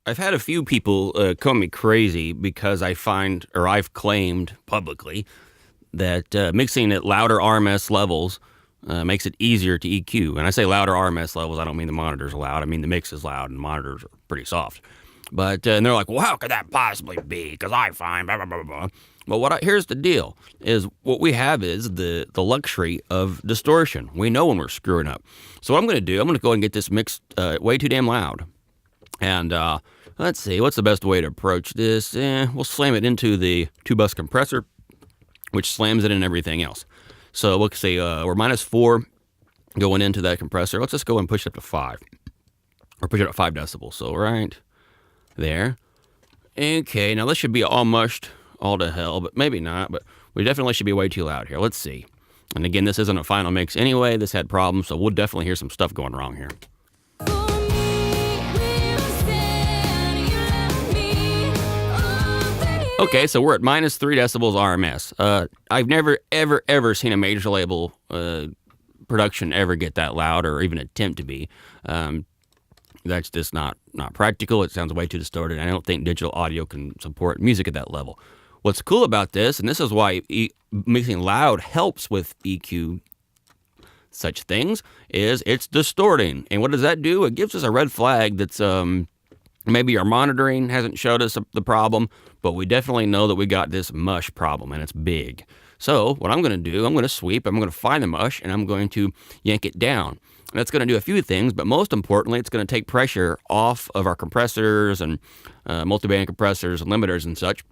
I've had a few people call me crazy because I've claimed publicly that mixing at louder RMS levels makes it easier to EQ. And I say louder RMS levels, I don't mean the monitors are loud. I mean the mix is loud and the monitors are pretty soft. But and they're like, well, how could that possibly be? Because I find blah, blah, blah, blah. But here's the deal: is what we have is the luxury of distortion. We know when we're screwing up. So what I'm going to do, I'm going to go ahead and get this mixed way too damn loud. And let's see, what's the best way to approach this? We'll slam it into the two-bus compressor, which slams it in everything else. So we'll say we're -4 going into that compressor. Let's just go and push it up to 5, or push it up 5 decibels. So right there. Okay, now this should be all mushed all to hell, but maybe not. But we definitely should be way too loud here. Let's see. And again, this isn't a final mix anyway. This had problems, so we'll definitely hear some stuff going wrong here. Okay, so we're at -3 decibels RMS. I've never, ever seen a major label production ever get that loud or even attempt to be. That's just not practical. It sounds way too distorted. I don't think digital audio can support music at that level. What's cool about this, and this is why mixing loud helps with EQ such things, is it's distorting. And what does that do? It gives us a red flag that's maybe our monitoring hasn't showed us the problem, but we definitely know that we got this mush problem, and it's big. So what I'm going to do, I'm going to sweep, I'm going to find the mush, and I'm going to yank it down. And that's going to do a few things, but most importantly, it's going to take pressure off of our compressors and multiband compressors and limiters and such.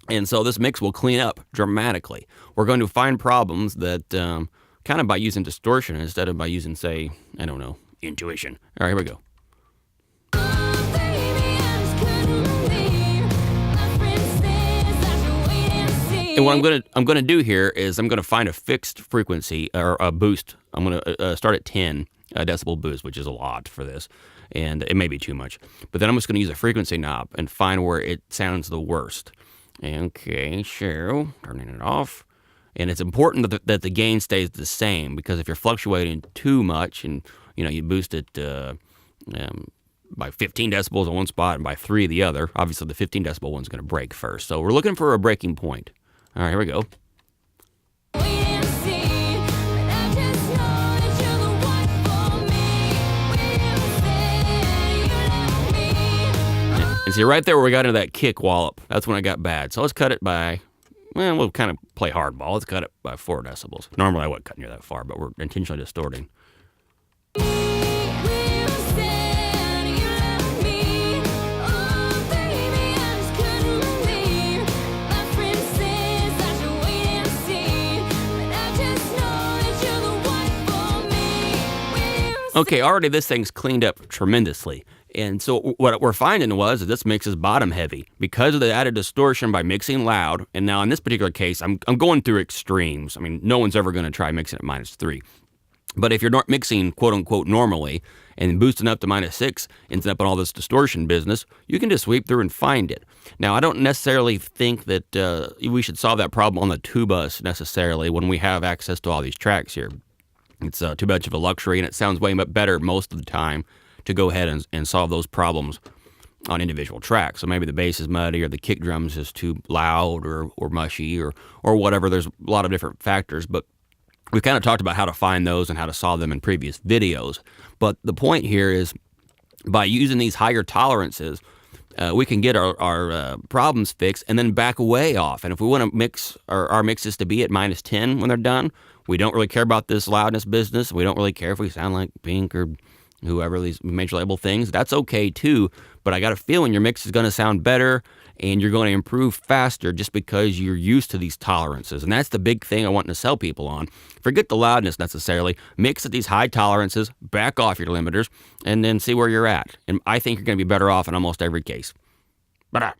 And so this mix will clean up dramatically. We're going to find problems that kind of by using distortion instead of by using, say, I don't know, intuition. All right, here we go. And what I'm gonna do here is I'm gonna find a fixed frequency or a boost. I'm gonna start at 10 decibel boost, which is a lot for this, and it may be too much. But then I'm just gonna use a frequency knob and find where it sounds the worst. Okay, so turning it off. And it's important that the gain stays the same, because if you're fluctuating too much and you boost it by 15 decibels on one spot and by 3 the other, obviously the 15 decibel one's gonna break first. So we're looking for a breaking point. All right, here we go. And see, right there where we got into that kick wallop, that's when it got bad. So let's cut it by, well, we'll kind of play hardball. Let's cut it by 4 decibels. Normally I wouldn't cut near that far, but we're intentionally distorting. Okay, already this thing's cleaned up tremendously. And so what we're finding was that this mix is bottom heavy because of the added distortion by mixing loud. And now in this particular case, I'm going through extremes. I mean, no one's ever going to try mixing at -3. But if you're not mixing quote unquote normally and boosting up to -6, ends up in all this distortion business, you can just sweep through and find it. Now, I don't necessarily think that we should solve that problem on the 2-bus necessarily when we have access to all these tracks here. It's too much of a luxury, and it sounds way better most of the time to go ahead and solve those problems on individual tracks. So maybe the bass is muddy, or the kick drums is too loud or mushy or whatever. There's a lot of different factors, but we kind of talked about how to find those and how to solve them in previous videos. But the point here is by using these higher tolerances, we can get our problems fixed and then back way off. And if we want to mix our mixes to be at -10 when they're done, we don't really care about this loudness business. We don't really care if we sound like Pink or whoever, these major label things. That's okay too, but I got a feeling your mix is going to sound better and you're going to improve faster just because you're used to these tolerances. And that's the big thing I want to sell people on. Forget the loudness necessarily. Mix at these high tolerances, back off your limiters, and then see where you're at. And I think you're going to be better off in almost every case. But